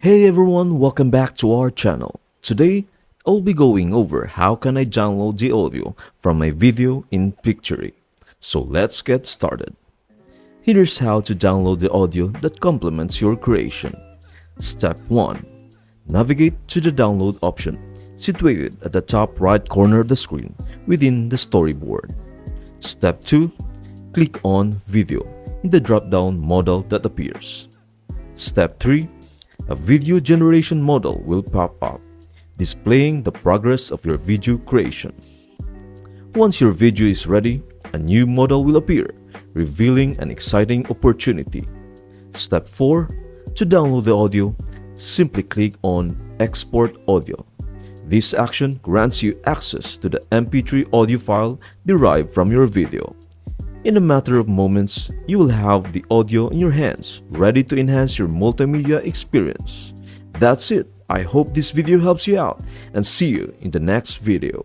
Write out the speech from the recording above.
Hey everyone, welcome back to our channel. Today, I'll be going over how can I download the audio from my video in Pictory. So let's get started. Here's how to download the audio that complements your creation. Step 1. Navigate to the download option situated at the top right corner of the screen within the storyboard. Step 2. Click on Video in the drop-down modal that appears. Step 3. A video generation modal will pop up, displaying the progress of your video creation. Once your video is ready, a new modal will appear, revealing an exciting opportunity. Step 4. To download the audio, simply click on Export Audio. This action grants you access to the MP3 audio file derived from your video. In a matter of moments, you will have the audio in your hands, ready to enhance your multimedia experience. That's it. I hope this video helps you out and see you in the next video.